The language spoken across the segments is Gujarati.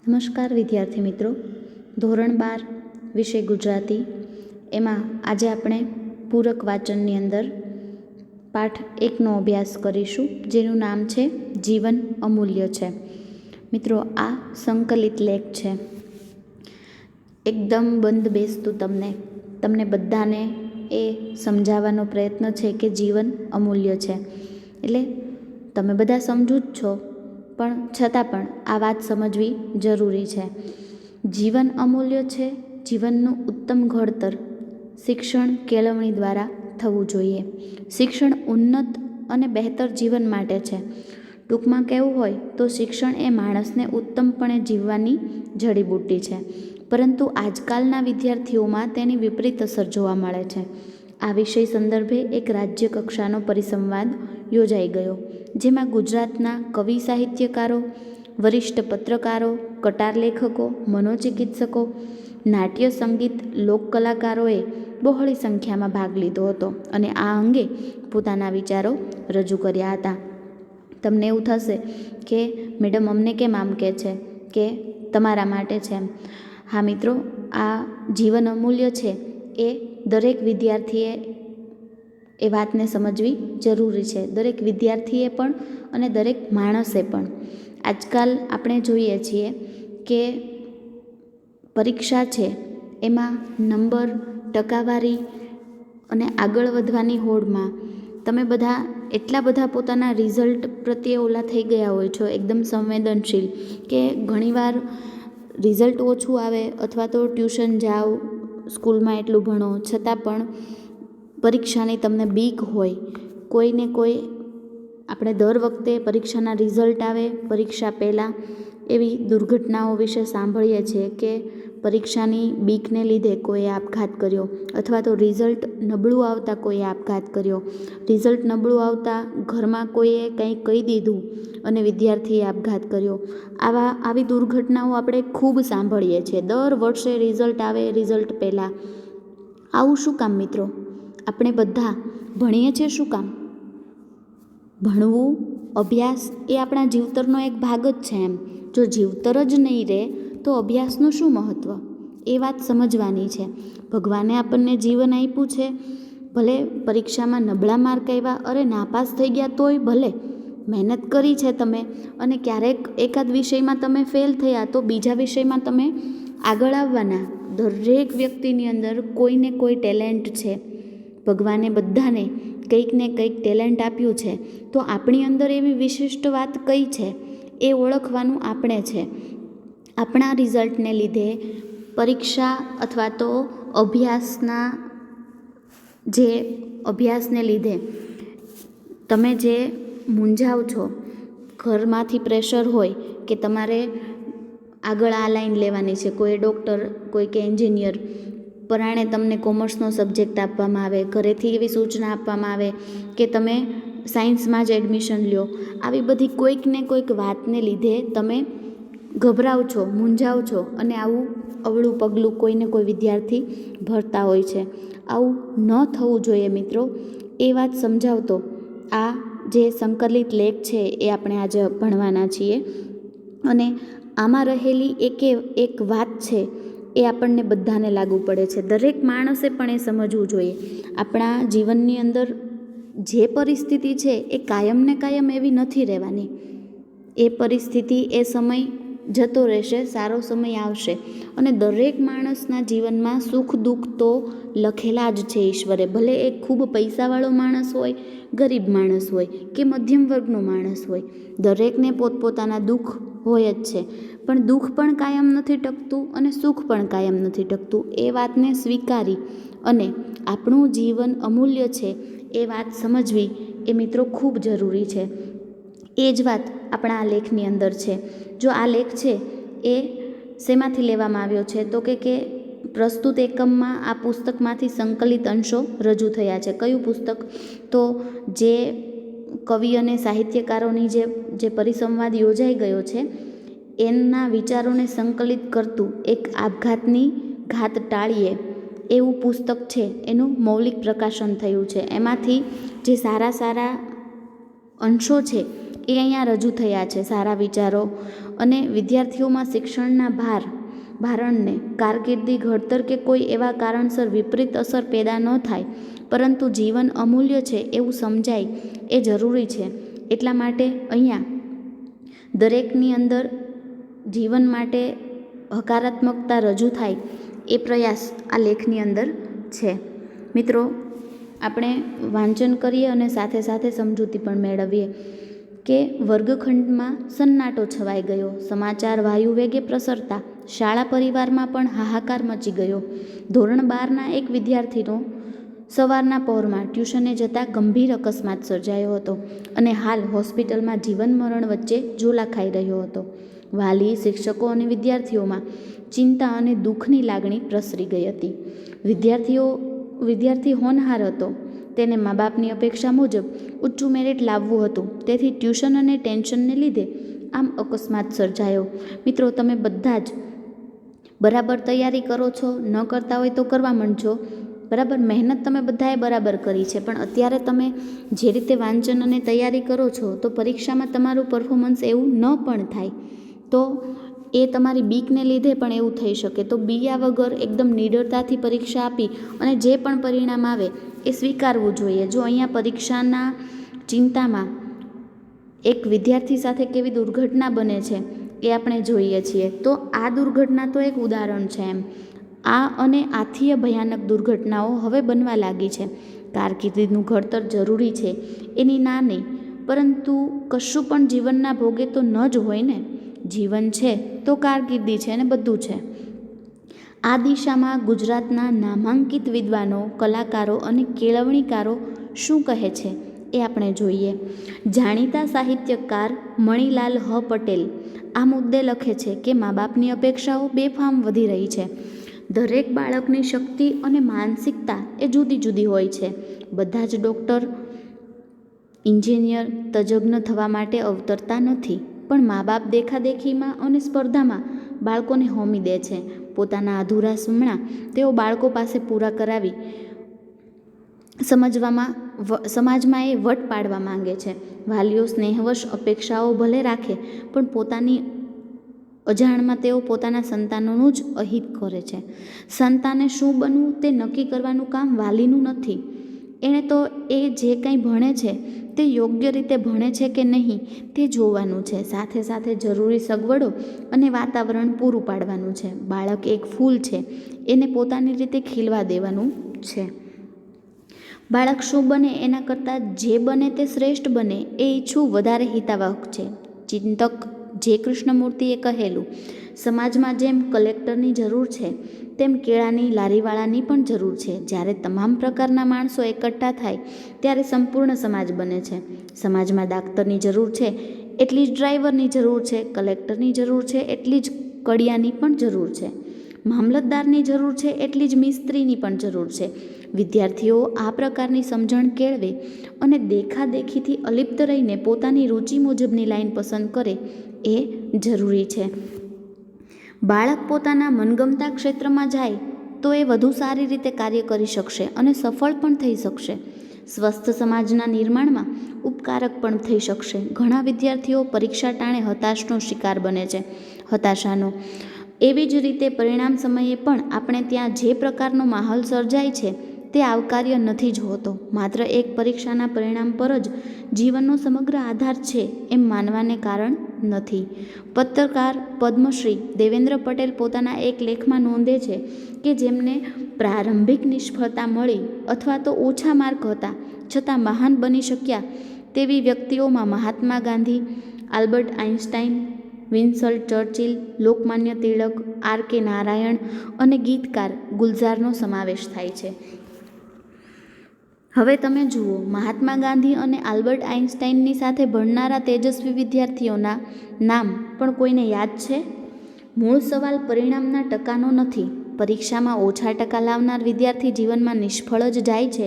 નમસ્કાર વિદ્યાર્થી મિત્રો, ધોરણ 12 વિષય ગુજરાતી એમાં આજે આપણે પૂરક વાચનની અંદર પાઠ 1નો અભ્યાસ કરીશું, જેનું નામ છે જીવન અમૂલ્ય છે. મિત્રો, આ સંકલિત લેખ છે. એકદમ બંધ બેસતું તમને બધાને એ સમજાવવાનો પ્રયત્ન છે કે જીવન અમૂલ્ય છે. એટલે તમે બધા સમજો જ છો, પણ છતાં પણ આ વાત સમજવી જરૂરી છે. જીવન અમૂલ્ય છે. જીવનનું ઉત્તમ ઘડતર શિક્ષણ કેળવણી દ્વારા થવું જોઈએ. શિક્ષણ ઉન્નત અને બહેતર જીવન માટે છે. ટૂંકમાં કહેવું હોય તો શિક્ષણ એ માણસને ઉત્તમપણે જીવવાની જડીબુટ્ટી છે, પરંતુ આજકાલના વિદ્યાર્થીઓમાં તેની વિપરીત અસર જોવા મળે છે. આ વિષય સંદર્ભે એક રાજ્ય કક્ષાનો પરિસંવાદ યોજાઈ ગયો, જેમાં ગુજરાતના કવિ સાહિત્યકારો, વરિષ્ઠ પત્રકારો, કટાર લેખકો, મનોચિકિત્સકો, નાટ્ય સંગીત લોક કલાકારોએ બહોળી સંખ્યામાં ભાગ લીધો હતો અને આ અંગે પોતાના વિચારો રજૂ કર્યા હતા. તમને એવું થશે કે મેડમ અમને કેમ આમ કહે છે કે તમારા માટે છે એમ. હા મિત્રો, આ જીવન અમૂલ્ય છે એ દરેક વિદ્યાર્થીએ એ વાતને સમજવી જરૂરી છે. દરેક વિદ્યાર્થીએ પણ અને દરેક માણસે પણ. આજકાલ આપણે જોઈએ છીએ કે પરીક્ષા છે એમાં નંબર, ટકાવારી અને આગળ વધવાની હોડમાં તમે બધા એટલા બધા પોતાના રિઝલ્ટ પ્રત્યે ઓલા થઈ ગયા હોય છો, એકદમ સંવેદનશીલ, કે ઘણીવાર રિઝલ્ટ ઓછું આવે અથવા તો ટ્યુશન જાઓ, સ્કૂલમાં એટલું ભણો, છતાં પણ પરીક્ષાની તમને બીક હોય. કોઈને કોઈ આપણે દર વખતે પરીક્ષાના રિઝલ્ટ આવે પરીક્ષા પહેલાં એવી દુર્ઘટનાઓ વિશે સાંભળીએ છીએ કે પરીક્ષાની બીકને લીધે કોઈએ આપઘાત કર્યો, અથવા તો રિઝલ્ટ નબળું આવતા કોઈએ આપઘાત કર્યો, રિઝલ્ટ નબળું આવતા ઘરમાં કોઈએ કંઈ કહી દીધું અને વિદ્યાર્થીએ આપઘાત કર્યો. આવી દુર્ઘટનાઓ આપણે ખૂબ સાંભળીએ છીએ. દર વર્ષે રિઝલ્ટ આવે રિઝલ્ટ પહેલાં. આવું શું કામ મિત્રો? આપણે બધા ભણીએ છીએ શું કામ? ભણવું, અભ્યાસ એ આપણા જીવતરનો એક ભાગ જ છે એમ. જો જીવતર જ નહીં રહે તો અભ્યાસનું શું મહત્ત્વ? એ વાત સમજવાની છે. ભગવાને આપણને જીવન આપ્યું છે, ભલે પરીક્ષામાં નબળા માર્ક આવ્યા, અરે નાપાસ થઈ ગયા તોય ભલે, મહેનત કરી છે તમે, અને ક્યારેક એકાદ વિષયમાં તમે ફેલ થયા તો બીજા વિષયમાં તમે આગળ આવવાના. દરેક વ્યક્તિની અંદર કોઈને કોઈ ટેલેન્ટ છે. ભગવાને બધાને કંઈક ને કંઈક ટેલેન્ટ આપ્યું છે. તો આપણી અંદર એવી વિશિષ્ટ વાત કઈ છે એ ઓળખવાનું આપણે છે. આપણા રિઝલ્ટને લીધે પરીક્ષા અથવા તો અભ્યાસને લીધે તમે જે મૂંઝાવ છો, ઘરમાંથી પ્રેશર હોય કે તમારે આગળ આ લાઈન લેવાની છે, કોઈ ડૉક્ટર, કોઈ કે એન્જિનિયર, પરાણે તમને કોમર્સનો સબ્જેક્ટ આપવામાં આવે, ઘરેથી એવી સૂચના આપવામાં આવે કે તમે સાયન્સમાં જ એડમિશન લ્યો. આવી બધી કોઈક ને કોઈક વાતને લીધે તમે ગભરાવ છો, મૂંઝાવ છો, અને આવું અવળું પગલું કોઈને કોઈ વિદ્યાર્થી ભરતા હોય છે. આવું ન થવું જોઈએ મિત્રો. એ વાત સમજાવતો આ જે સંકલિત લેખ છે એ આપણે આજે ભણવાના છીએ. અને આમાં રહેલી એક વાત છે એ આપણને બધાને લાગુ પડે છે. દરેક માણસે પણ એ સમજવું જોઈએ. આપણા જીવનની અંદર જે પરિસ્થિતિ છે એ કાયમને કાયમ એવી નથી રહેવાની. એ પરિસ્થિતિ, એ સમય જતો રહેશે, સારો સમય આવશે. અને દરેક માણસના જીવનમાં સુખ દુઃખ તો લખેલા જ છે ઈશ્વરે. ભલે એ ખૂબ પૈસાવાળો માણસ હોય, ગરીબ માણસ હોય કે મધ્યમ વર્ગનો માણસ હોય, દરેકને પોતપોતાના દુઃખ હોય જ છે. પણ દુઃખ પણ કાયમ નથી ટકતું અને સુખ પણ કાયમ નથી ટકતું. એ વાતને સ્વીકારી અને આપણું જીવન અમૂલ્ય છે એ વાત સમજવી એ મિત્રો ખૂબ જરૂરી છે. એ જ વાત આપણા આ લેખની અંદર છે. જો આ લેખ છે એ શેમાંથી લેવામાં આવ્યો છે તો કે પ્રસ્તુત એકમમાં આ પુસ્તકમાંથી સંકલિત અંશો રજૂ થયા છે. કયું પુસ્તક? તો જે કવિ અને સાહિત્યકારોની જે પરિસંવાદ યોજાઈ ગયો છે એમના વિચારોને સંકલિત કરતું એક આપઘાતની ઘાત ટાળીએ એવું પુસ્તક છે, એનું મૌલિક પ્રકાશન થયું છે. એમાંથી જે સારા અંશો છે એ અહીંયા રજૂ થયા છે. સારા વિચારો અને વિદ્યાર્થીઓમાં શિક્ષણના ભારણને કારકિર્દી, ઘડતર કે કોઈ એવા કારણસર વિપરીત અસર પેદા ન થાય, પરંતુ જીવન અમૂલ્ય છે એવું સમજાય એ જરૂરી છે. એટલા માટે અહીંયા દરેકની અંદર જીવન માટે હકારાત્મકતા રજૂ થાય એ પ્રયાસ આ લેખની અંદર છે. મિત્રો, આપણે વાંચન કરીએ અને સાથે સાથે સમજૂતી પણ મેળવીએ કે વર્ગખંડમાં સન્નાટો છવાઈ ગયો. સમાચાર વાયુ વેગે પ્રસરતા શાળા પરિવારમાં પણ હાહાકાર મચી ગયો. ધોરણ 12ના એક વિદ્યાર્થીનો સવારના પહોરમાં ટ્યુશને જતાં ગંભીર અકસ્માત સર્જાયો હતો અને હાલ હોસ્પિટલમાં જીવન મરણ વચ્ચે ઝોલા ખાઈ રહ્યો હતો. વાલી, શિક્ષકો અને વિદ્યાર્થીઓમાં ચિંતા અને દુઃખની લાગણી પ્રસરી ગઈ હતી. વિદ્યાર્થી હોનહાર હતો. તેને મા બાપની અપેક્ષા મુજબ ઊંચું મેરિટ લાવવું હતું. તેથી ટ્યુશન અને ટેન્શનને લીધે આમ અકસ્માત સર્જાયો. મિત્રો, તમે બધા જ બરાબર તૈયારી કરો છો, ન કરતા હોય તો કરવા માંડજો. બરાબર મહેનત તમે બધાએ બરાબર કરી છે, પણ અત્યારે તમે જે રીતે વાંચન અને તૈયારી કરો છો તો પરીક્ષામાં તમારું પરફોર્મન્સ એવું ન પણ થાય તો એ તમારી બીકને લીધે પણ એવું થઈ શકે. તો બીયા વગર એકદમ નિડરતાથી પરીક્ષા આપી અને જે પણ પરિણામ આવે એ સ્વીકારવું જોઈએ. જો અહીંયા પરીક્ષાના ચિંતામાં એક વિદ્યાર્થી સાથે કેવી દુર્ઘટના બને છે એ આપણે જોઈએ છીએ. તો આ દુર્ઘટના તો એક ઉદાહરણ છે. આ અને આથી ભયાનક દુર્ઘટનાઓ હવે બનવા લાગી છે. કારકિર્દીનું ઘડતર જરૂરી છે એની ના નહીં, પરંતુ કશું પણ જીવનના ભોગે તો ન જ હોય ને. જીવન છે તો કારકિર્દી છે ને બધું છે. આ દિશામાં ગુજરાતના નામાંકિત વિદ્વાનો, કલાકારો અને કેળવણીકારો શું કહે છે એ આપણે જોઈએ. જાણીતા સાહિત્યકાર મણિલાલ હ પટેલ આ મુદ્દે લખે છે કે મા બાપની અપેક્ષાઓ બેફામ વધી રહી છે. દરેક બાળકની શક્તિ અને માનસિકતા એ જુદી જુદી હોય છે. બધા જ ડૉક્ટર, એન્જિનિયર, તજજ્ઞ થવા માટે અવતરતા નથી, પણ મા બાપ દેખાદેખીમાં અને સ્પર્ધામાં બાળકોને હોમી દે છે. પોતાના અધૂરા સુમણા તેઓ બાળકો પાસે પૂરા કરાવી સમાજમાં એ વટ પાડવા માંગે છે. વાલીઓ સ્નેહવશ અપેક્ષાઓ ભલે રાખે, પણ પોતાની અજાણમાં તેઓ પોતાના સંતાનોનું જ અહિત કરે છે. સંતાને શું બનવું તે નક્કી કરવાનું કામ વાલીનું નથી. એણે તો એ જે કંઈ ભણે છે તે યોગ્ય રીતે ભણે છે કે નહીં તે જોવાનું છે. સાથે સાથે જરૂરી સગવડો અને વાતાવરણ પૂરું પાડવાનું છે. બાળક એક ફૂલ છે, એને પોતાની રીતે ખીલવા દેવાનું છે. બાળક શું બને એના કરતાં જે બને તે શ્રેષ્ઠ બને એ ઈચ્છવું વધારે હિતાવહ છે. ચિંતક જે કૃષ્ણમૂર્તિએ કહેલું, સમાજમાં જેમ કલેક્ટરની જરૂર છે તેમ કેળાની લારીવાળાની પણ જરૂર છે. જ્યારે તમામ પ્રકારના માણસો એકઠા થાય ત્યારે સંપૂર્ણ સમાજ બને છે. સમાજમાં ડાક્ટરની જરૂર છે એટલી જ ડ્રાઈવરની જરૂર છે, કલેક્ટરની જરૂર છે એટલી જ કડિયાની પણ જરૂર છે, મામલતદારની જરૂર છે એટલી જ મિસ્ત્રીની પણ જરૂર છે. વિદ્યાર્થીઓ આ પ્રકારની સમજણ કેળવે અને દેખાદેખીથી અલિપ્ત રહીને પોતાની રુચિ મુજબની લાઈન પસંદ કરે એ જરૂરી છે. બાળક પોતાના મનગમતા ક્ષેત્રમાં જાય તો એ વધુ સારી રીતે કાર્ય કરી શકશે અને સફળ પણ થઈ શકશે. સ્વસ્થ સમાજના નિર્માણમાં ઉપકારક પણ થઈ શકશે. ઘણા વિદ્યાર્થીઓ પરીક્ષા ટાણે હતાશનો શિકાર બને છે. હતાશાનો એવી જ રીતે પરિણામ સમયે પણ આપણે ત્યાં જે પ્રકારનો માહોલ સર્જાય છે તે આવકાર્ય નથી જ હોતો. માત્ર એક પરીક્ષાના પરિણામ પર જ જીવનનો સમગ્ર આધાર છે એમ માનવાને કારણ નથી. પત્રકાર પદ્મશ્રી દેવેન્દ્ર પટેલ પોતાના એક લેખમાં નોંધે છે કે જેમને પ્રારંભિક નિષ્ફળતા મળી અથવા તો ઓછા માર્ક હતા છતાં મહાન બની શક્યા તેવી વ્યક્તિઓમાં Mahatma Gandhi, Albert Einstein, Winston Churchill, Lokmanya Tilak, R K. Narayan અને ગીતકાર ગુલઝારનો સમાવેશ થાય છે. હવે તમે જુઓ, મહાત્મા ગાંધી અને આલ્બર્ટ આઇન્સ્ટાઈનની સાથે ભણનારા તેજસ્વી વિદ્યાર્થીઓના નામ પણ કોઈને યાદ છે? મૂળ સવાલ પરિણામના ટકાનો નથી. પરીક્ષામાં ઓછા ટકા લાવનાર વિદ્યાર્થી જીવનમાં નિષ્ફળ જ જાય છે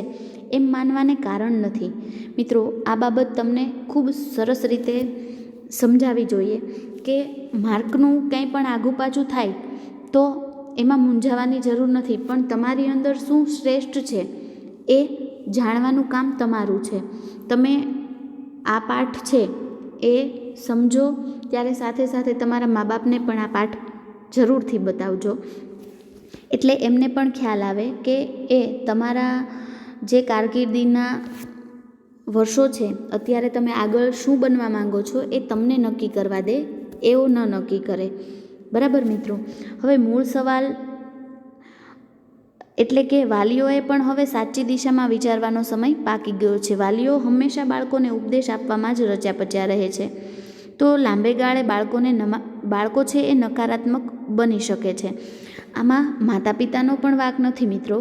એમ માનવાને કારણ નથી. મિત્રો, આ બાબત તમને ખૂબ સરસ રીતે સમજાવી જોઈએ કે માર્કનું કંઈ પણ આઘું પાછું થાય તો એમાં મૂંઝાવાની જરૂર નથી, પણ તમારી અંદર શું શ્રેષ્ઠ છે એ જાણવાનું કામ તમારું છે. તમે આ પાઠ છે એ સમજો, ત્યારે સાથે સાથે તમારા મા બાપને પણ આ પાઠ જરૂરથી બતાવજો, એટલે એમને પણ ખ્યાલ આવે કે એ તમારા જે કારકિર્દીના વર્ષો છે, અત્યારે તમે આગળ શું બનવા માંગો છો એ તમને નક્કી કરવા દે, એવો ન નક્કી કરે. બરાબર મિત્રો. હવે મૂળ સવાલ એટલે કે વાલીઓએ પણ હવે સાચી દિશામાં વિચારવાનો સમય પાકી ગયો છે. વાલીઓ હંમેશા બાળકોને ઉપદેશ આપવામાં જ રચ્યા પચ્યા રહે છે, તો લાંબે ગાળે બાળકો છે એ નકારાત્મક બની શકે છે. આમાં માતા પિતાનો પણ વાંક નથી મિત્રો.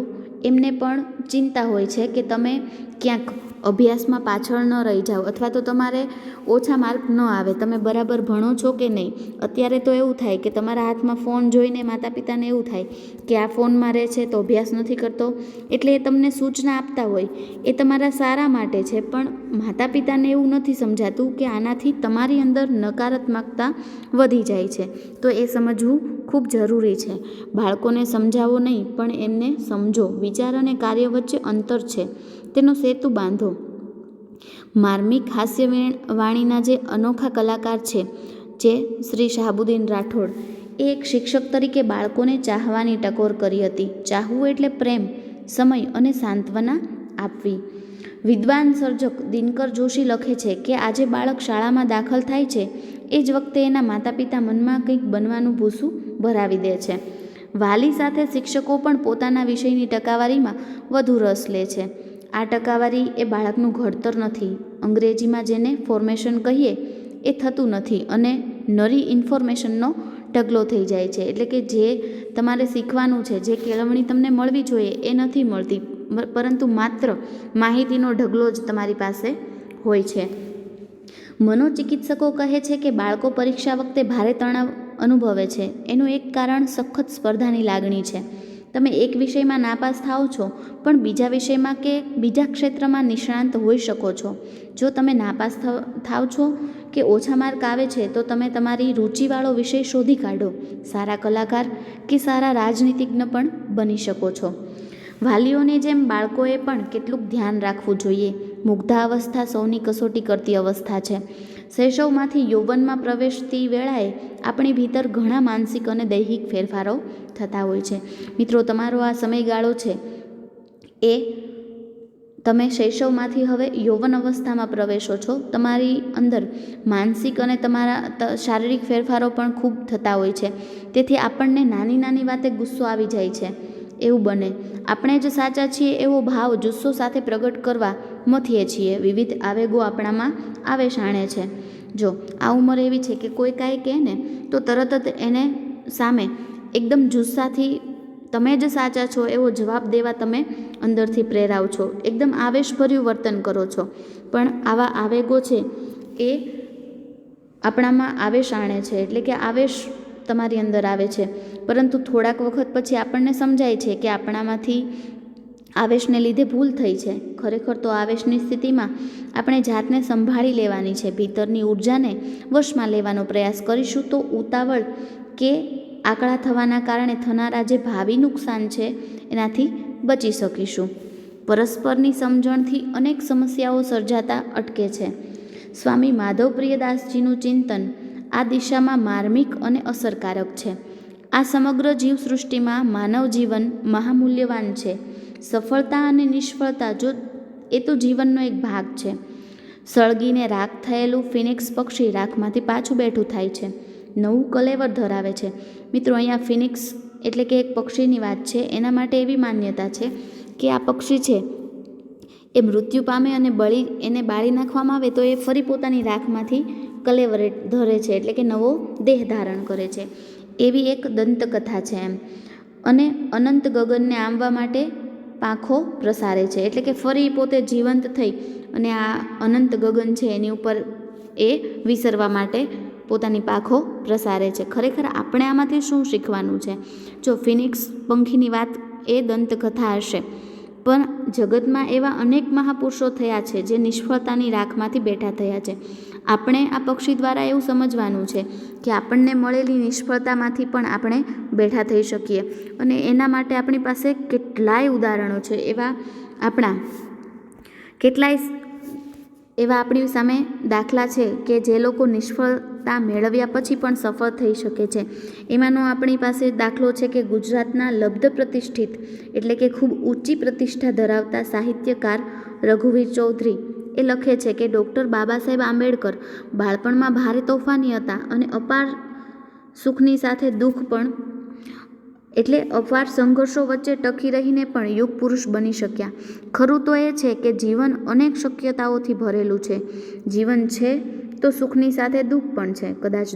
એમને પણ ચિંતા હોય છે કે તમે ક્યાંક અભ્યાસમાં પાછળ ન રહી જાઓ, અથવા તો તમારે ઓછા માર્ક ન આવે, તમે બરાબર ભણો છો કે નહીં. અત્યારે તો એવું થાય કે તમારા હાથમાં ફોન જોઈને માતા પિતાને એવું થાય કે આ ફોનમાં રહે છે તો અભ્યાસ નથી કરતો, એટલે એ તમને સૂચના આપતા હોય, એ તમારા સારા માટે છે, પણ માતા પિતાને એવું નથી સમજાતું કે આનાથી તમારી અંદર નકારાત્મકતા વધી જાય છે. તો એ સમજવું ખૂબ જરૂરી છે. બાળકોને સમજાવો નહીં, પણ એમને સમજો. વિચાર અને કાર્ય વચ્ચે અંતર છે, તેનો સેતુ બાંધો. માર્મિક હાસ્ય વાણીના જે અનોખા કલાકાર છે, જે શ્રી શાહબુદ્દીન રાઠોડ, એ એક શિક્ષક તરીકે બાળકોને ચાહવાની ટકોર કરી હતી. ચાહવું એટલે પ્રેમ, સમય અને સાંત્વના આપવી. વિદ્વાન સર્જક દિનકર જોશી લખે છે કે આજે બાળક શાળામાં દાખલ થાય છે એ જ વખતે એના માતા પિતા મનમાં કંઈક બનવાનું ભૂસું ભરાવી દે છે. વાલી સાથે શિક્ષકો પણ પોતાના વિષયની ટકાવારીમાં વધુ રસ લે છે. આ ટકાવારી એ બાળકનું ઘડતર નથી, અંગ્રેજીમાં જેને ફોર્મેશન કહીએ એ થતું નથી, અને નરી ઇન્ફોર્મેશનનો ઢગલો થઈ જાય છે. એટલે કે જે તમારે શીખવાનું છે, જે કેળવણી તમને મળવી જોઈએ એ નથી મળતી, પરંતુ માત્ર માહિતીનો ઢગલો જ તમારી પાસે હોય છે. મનોચિકિત્સકો કહે છે કે બાળકો પરીક્ષા વખતે ભારે તણાવ અનુભવે છે. એનું એક કારણ સખત સ્પર્ધાની લાગણી છે. તમે એક વિષયમાં નાપાસ થાઓ છો, પણ બીજા વિષયમાં કે બીજા ક્ષેત્રમાં નિષ્ણાંત હોઈ શકો છો. જો તમે નાપાસ થાવ છો કે ઓછા માર્ક આવે છે, તો તમે તમારી રુચિવાળો વિષય શોધી કાઢો. સારા કલાકાર કે સારા રાજનીતિજ્ઞ પણ બની શકો છો. વાલીઓની જેમ બાળકોએ પણ કેટલુંક ધ્યાન રાખવું જોઈએ. મુગ્ધાવસ્થા સૌની કસોટી કરતી અવસ્થા છે. શૈશવમાંથી યૌવનમાં પ્રવેશતી વેળાએ આપણી ભીતર ઘણા માનસિક અને દૈહિક ફેરફારો થતા હોય છે. મિત્રો, તમારો આ સમયગાળો છે એ તમે શૈશવમાંથી હવે યૌવન અવસ્થામાં પ્રવેશો છો. તમારી અંદર માનસિક અને તમારા શારીરિક ફેરફારો પણ ખૂબ થતા હોય છે. તેથી આપણને નાની નાની વાતે ગુસ્સો આવી જાય છે. એવું બને આપણે જ સાચા છીએ એવો ભાવ જુસ્સો સાથે પ્રગટ કરવા મથીએ છીએ. વિવિધ આવેગો આપણામાં આવેશ આણે છે. જો આ ઉંમર એવી છે કે કોઈ કાંઈ કહે ને તો તરત જ એને સામે એકદમ જુસ્સાથી તમે જ સાચા છો એવો જવાબ દેવા તમે અંદરથી પ્રેરાવ છો, એકદમ આવેશભર્યું વર્તન કરો છો. પણ આવા આવેગો છે એ આપણામાં આવેશ આણે છે, એટલે કે આવેશ તમારી અંદર આવે છે, પરંતુ થોડાક વખત પછી આપણને સમજાય છે કે આપણામાંથી આવેશને લીધે ભૂલ થઈ છે. ખરેખર તો આવેશની સ્થિતિમાં આપણે જાતને સંભાળી લેવાની છે. ભીતરની ઉર્જાને વશમાં લેવાનો પ્રયાસ કરીશું તો ઉતાવળ કે આકળા થવાના કારણે થનારા જે ભાવિ નુકસાન છે એનાથી બચી શકીશું. પરસ્પરની સમજણથી અનેક સમસ્યાઓ સર્જાતા અટકે છે. સ્વામી માધવપ્રિયદાસજીનું ચિંતન આ દિશામાં માર્મિક અને અસરકારક છે. આ સમગ્ર જીવસૃષ્ટિમાં માનવ જીવન મહામૂલ્યવાન છે. સફળતા અને નિષ્ફળતા એ તો જીવનનો એક ભાગ છે. સળગીને રાખ થયેલું ફિનિક્સ પક્ષી રાખમાંથી પાછું બેઠું થાય છે, નવું કલેવર ધરાવે છે. મિત્રો, અહીંયા ફિનિક્સ એટલે કે એક પક્ષીની વાત છે. એના માટે એવી માન્યતા છે કે આ પક્ષી છે એ મૃત્યુ પામે અને એને બાળી નાખવામાં આવે તો એ ફરી પોતાની રાખમાંથી કલેવર ધરે છે, એટલે કે નવો દેહ ધારણ કરે છે. એવી એક દંતકથા છે એમ. અને અનંત ગગનને આંબવા માટે પાંખો પ્રસારે છે, એટલે કે ફરી પોતે જીવંત થઈ અને આ અનંત ગગન છે એની ઉપર એ વિસરવા માટે પોતાની પાંખો પ્રસારે છે. ખરેખર આપણે આમાંથી શું શીખવાનું છે? જો ફિનિક્સ પંખીની વાત એ દંતકથા હશે, પણ જગતમાં એવા અનેક મહાપુરુષો થયા છે જે નિષ્ફળતાની રાખમાંથી બેઠા થયા છે. આપણે આ પક્ષી દ્વારા એવું સમજવાનું છે કે આપણને મળેલી નિષ્ફળતામાંથી પણ આપણે બેઠા થઈ શકીએ, અને એના માટે આપણી પાસે કેટલાય ઉદાહરણો છે. એવા આપણા કેટલાય એવા આપણી સામે દાખલા છે કે જે લોકો નિષ્ફળતા મેળવ્યા પછી પણ સફળ થઈ શકે છે. એમાંનો આપણી પાસે દાખલો છે કે ગુજરાતના લબ્ધ પ્રતિષ્ઠિત એટલે કે ખૂબ ઊંચી પ્રતિષ્ઠા ધરાવતા સાહિત્યકાર રઘુવીર ચૌધરી એ લખે છે કે ડૉક્ટર બાબા સાહેબ આંબેડકર બાળપણમાં ભારે તોફાની હતા અને અપાર સુખની સાથે દુઃખ પણ એટલે અપાર સંઘર્ષો વચ્ચે ટકી રહીને પણ યુગ પુરુષ બની શક્યા. ખરું તો એ છે કે જીવન અનેક શક્યતાઓથી ભરેલું છે. જીવન છે તો સુખની સાથે દુઃખ પણ છે. કદાચ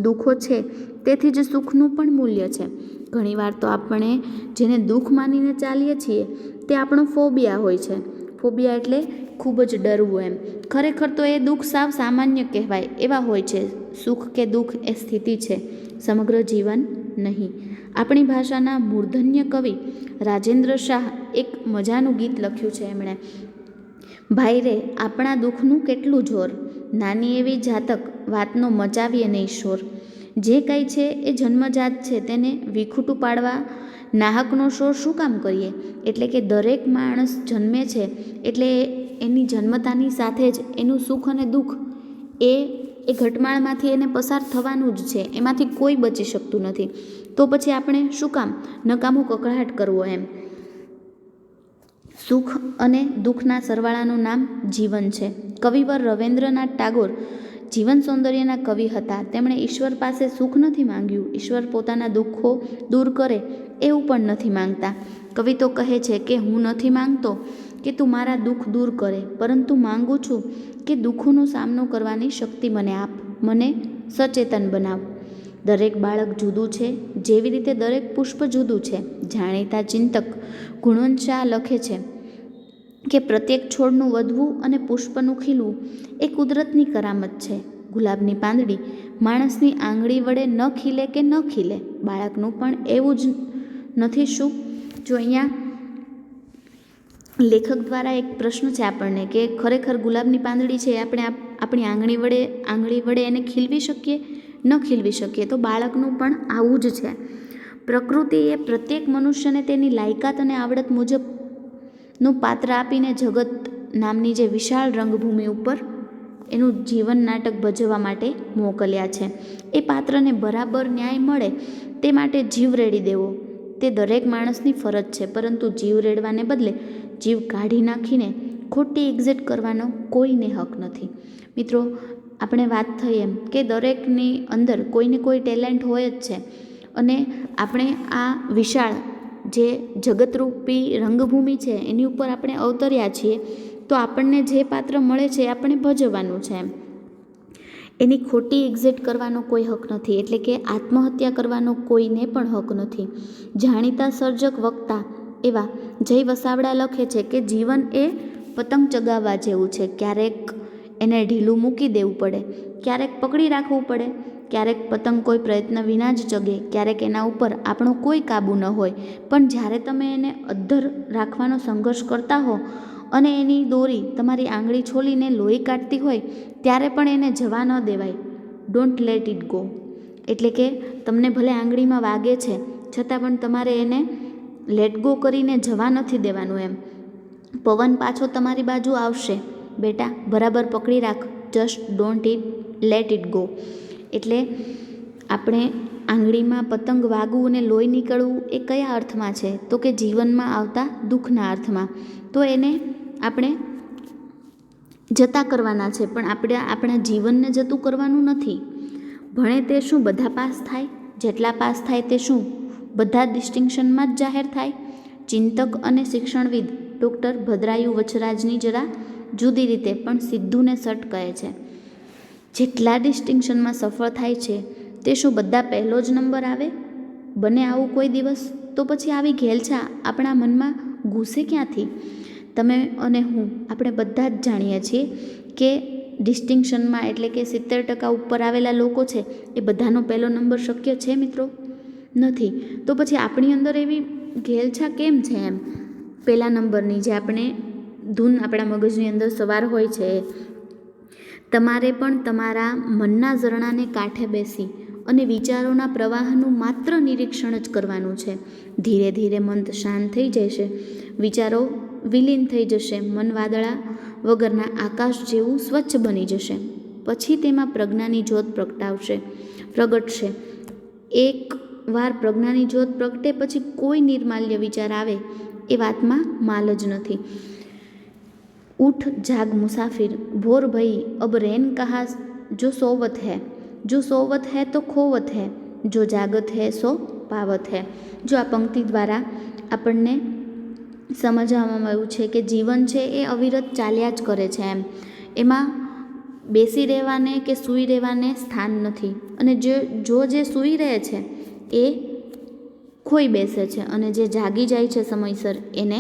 દુઃખો છે તેથી જ સુખનું પણ મૂલ્ય છે. ઘણીવાર તો આપણે જેને દુઃખ માનીને ચાલીએ છીએ તે આપણો ફોબિયા હોય છે. ફોબિયા એટલે ખૂબ જ ડરવું એમ. ખરેખર તો એ દુઃખ સાવ સામાન્ય કહેવાય એવા હોય છે. સુખ કે દુઃખ એ સ્થિતિ છે, સમગ્ર જીવન નહીં. આપણી ભાષાના મૂર્ધન્ય કવિ રાજેન્દ્ર શાહ એક મજાનું ગીત લખ્યું છે એમણે. ભાઈ રે આપણા દુઃખનું કેટલું જોર, નાની એવી જાતક વાતનો મચાવીએ નહીં શોર. જે કંઈ છે એ જન્મજાત છે તેને વિખૂટું પાડવા નાહકનો શોર શું કામ કરીએ. એટલે કે દરેક માણસ જન્મે છે એટલે એની જન્મતાની સાથે જ એનું સુખ અને દુઃખ એ ઘટમાળમાંથી એને પસાર થવાનું જ છે. એમાંથી કોઈ બચી શકતું નથી. તો પછી આપણે શું કામ નકામું કકળાટ કરવો એમ. સુખ અને દુઃખના સરવાળાનું નામ જીવન છે. કવિવર રવિન્દ્રનાથ ટાગોર જીવન સૌંદર્યના કવિ હતા. તેમણે ઈશ્વર પાસે સુખ નથી માંગ્યું. ઈશ્વર પોતાના દુઃખો દૂર કરે એવું પણ નથી માંગતા. કવિ તો કહે છે કે હું નથી માંગતો કે તું મારા દુઃખ દૂર કરે, પરંતુ માંગુ છું કે દુઃખોનો સામનો કરવાની શક્તિ મને આપ, મને સચેતન બનાવ. દરેક બાળક જુદું છે, જેવી રીતે દરેક પુષ્પ જુદું છે. જાણીતા ચિંતક ગુણવંત શાહ લખે છે કે પ્રત્યેક છોડનું વધવું અને પુષ્પનું ખીલવું એ કુદરતની કરામત છે. ગુલાબની પાંદડી માણસની આંગળી વડે ન ખીલે કે ન ખીલે, બાળકનું પણ એવું જ નથી શું? જો અહીંયા લેખક દ્વારા એક પ્રશ્ન છે આપણને કે ખરેખર ગુલાબની પાંદડી છે આપણે આપણી આંગળી વડે એને ખીલવી શકીએ? ન ખીલવી શકીએ. તો બાળકનું પણ આવું જ છે. પ્રકૃતિએ પ્રત્યેક મનુષ્યને તેની લાયકાત અને આવડત મુજબનું પાત્ર આપીને જગત નામની જે વિશાળ રંગભૂમિ ઉપર એનું જીવન નાટક ભજવવા માટે મોકલ્યા છે. એ પાત્રને બરાબર ન્યાય મળે તે માટે જીવ રેડી દેવો તે દરેક માણસની ફરજ છે. પરંતુ જીવ રેડવાને બદલે જીવ કાઢી નાખીને ખોટી એક્ઝેટ કરવાનો કોઈને હક નથી. મિત્રો, આપણે વાત થઈ એમ કે દરેકની અંદર કોઈને કોઈ ટેલેન્ટ હોય જ છે અને આપણે આ વિશાળ જે જગતરૂપી રંગભૂમિ છે એની ઉપર આપણે અવતર્યા છીએ. તો આપણને જે પાત્ર મળે છે એ આપણે ભજવવાનું છે એમ. એની ખોટી એક્ઝેટ કરવાનો કોઈ હક નથી. એટલે કે આત્મહત્યા કરવાનો કોઈને પણ હક નથી. જાણીતા સર્જક વક્તા એવા જય વસાવડા લખે છે કે જીવન એ પતંગ ચગાવવા જેવું છે. ક્યારેક એને ઢીલું મૂકી દેવું પડે, ક્યારેક પકડી રાખવું પડે, ક્યારેક પતંગ કોઈ પ્રયત્ન વિના જ ચગે, ક્યારેક એના ઉપર આપણો કોઈ કાબૂ ન હોય. પણ જ્યારે તમે એને અદ્ધર રાખવાનો સંઘર્ષ કરતા હો અને એની દોરી તમારી આંગળી છોલીને લોહી કાઢતી હોય ત્યારે પણ એને જવા ન દેવાય. Don't let it go. એટલે કે તમને ભલે આંગળીમાં વાગે છે છતાં પણ તમારે એને લેટ ગો કરીને જવા નથી દેવાનું એમ. પવન પાછો તમારી બાજુ આવશે, બેટા બરાબર પકડી રાખ, just don't let it go. એટલે આપણે આંગળીમાં પતંગ વાગવું અને લોહી નીકળવું એ કયા અર્થમાં છે? તો કે જીવનમાં આવતા દુઃખના અર્થમાં. તો એને આપણે જતા કરવાના છે, પણ આપણે આપણા જીવનને જતું કરવાનું નથી. ભણે તે શું બધા પાસ થાય? જેટલા પાસ થાય તે શું બધા ડિસ્ટિંક્શનમાં જ જાહેર થાય? ચિંતક અને શિક્ષણવિદ ડૉક્ટર ભદ્રાયુ વચરાજની જરા જુદી રીતે પણ સિદ્ધુને સટ કહે છે. જેટલા ડિસ્ટિંક્શનમાં સફળ થાય છે તે શું બધા પહેલો જ નંબર આવે? બને આવું કોઈ દિવસ? તો પછી આવી ઘેલછા આપણા મનમાં ઘૂસે ક્યાંથી? તમે અને હું આપણે બધા જ જાણીએ છીએ કે ડિસ્ટિંક્શનમાં એટલે કે 70% ઉપર આવેલા લોકો છે એ બધાનો પહેલો નંબર શક્ય છે મિત્રો? નથી. તો પછી આપણી અંદર એવી ઘેલછા કેમ છે એમ પહેલા નંબરની, જે આપણે ધૂન આપણા મગજની અંદર સવાર હોય છે? તમારે પણ તમારા મનના ઝરણાને કાંઠે બેસી અને વિચારોના પ્રવાહનું માત્ર નિરીક્ષણ જ કરવાનું છે. ધીરે ધીરે મન શાંત થઈ જશે, વિચારો વિલીન થઈ જશે, મન વગરના આકાશ જેવું સ્વચ્છ બની જશે. પછી તેમાં પ્રજ્ઞાની જ્યોત પ્રગટશે. એક વાર પ્રજ્ઞાની જ્યોત પ્રગટે પછી કોઈ નિર્માલ્ય વિચાર આવે એ વાતમાં માલ જ નથી. ઉઠ જાગ મુસાફિર, ભોર ભઈ અબ રૈન કહા જો સોવત હૈ તો ખોવત હૈ, જો જાગત હૈ સો પાવત હૈ. જો આ પંક્તિ દ્વારા આપણને સમજવામાં આવ્યું છે કે જીવન છે એ અવિરત ચાલ્યા જ કરે છે. એમાં બેસી રહેવાને કે સૂઈ રહેવાને સ્થાન નથી. અને જો જે સૂઈ રહે છે એ ખોઈ બેસે છે, અને જે જાગી જાય છે સમયસર એને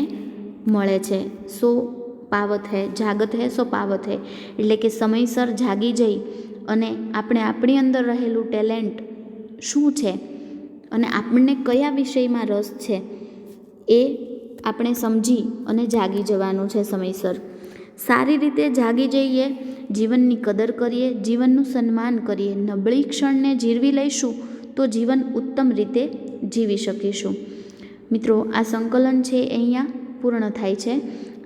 મળે છે. સો પાવત હૈ, જાગત હૈ સો પાવત હૈ. એટલે કે સમયસર જાગી જઈ અને આપણે આપણી અંદર રહેલું ટેલેન્ટ શું છે અને આપણને કયા વિષયમાં રસ છે એ આપણે સમજી અને જાગી જવાનું છે સમયસર. સારી રીતે જાગી જઈએ, જીવનની કદર કરીએ, જીવનનું સન્માન કરીએ. નબળી ક્ષણને જીરવી લઈશું તો જીવન ઉત્તમ રીતે જીવી શકીશું. મિત્રો, આ સંકલન છે એ અહીંયા પૂર્ણ થાય છે.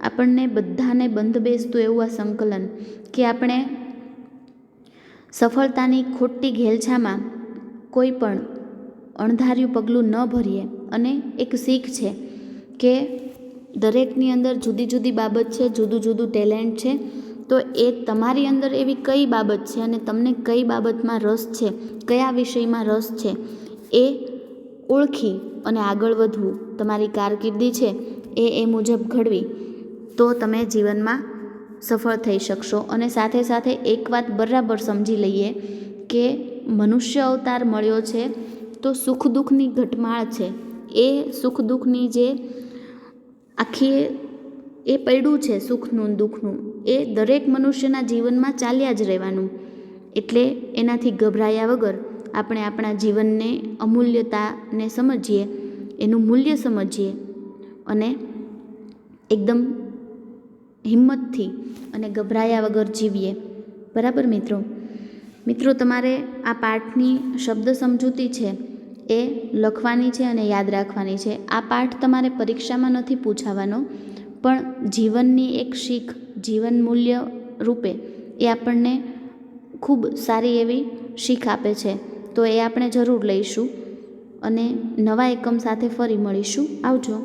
આપણને બધાને બંધ બેસતું એવું આ સંકલન કે આપણે સફળતાની ખોટી ઘેલછામાં કોઈ પણ અણધાર્યું પગલું ન ભરીએ. અને એક શીખ છે કે દરેકની અંદર જુદી જુદી બાબત છે, જુદું જુદું ટેલેન્ટ છે. તો એ તમારી અંદર એવી કઈ બાબત છે અને તમને કઈ બાબતમાં રસ છે, કયા વિષયમાં રસ છે એ ઓળખી અને આગળ વધવું, તમારી કારકિર્દી છે એ મુજબ ઘડવી, તો તમે જીવનમાં સફળ થઈ શકશો. અને સાથે સાથે એક વાત બરાબર સમજી લઈએ કે મનુષ્ય અવતાર મળ્યો છે તો સુખ દુઃખની ઘટમાળ છે. એ સુખ દુઃખની જે આખી એ પડ્યું છે સુખનું દુઃખનું, એ દરેક મનુષ્યના જીવનમાં ચાલ્યા જ રહેવાનું. એટલે એનાથી ગભરાયા વગર આપણે આપણા જીવનને અમૂલ્યતાને સમજીએ, એનું મૂલ્ય સમજીએ અને એકદમ હિંમતથી અને ગભરાયા વગર જીવીએ. બરાબર મિત્રો, તમારે આ પાઠની શબ્દ સમજૂતી છે એ લખવાની છે અને યાદ રાખવાની છે. આ પાઠ તમારે પરીક્ષામાં નથી પૂછાવાનો, પણ જીવનની એક શીખ, જીવન મૂલ્ય રૂપે એ આપણને ખૂબ સારી એવી શીખ આપે છે. તો એ આપણે જરૂર લઈશું અને નવા એકમ સાથે ફરી મળીશું. આવજો.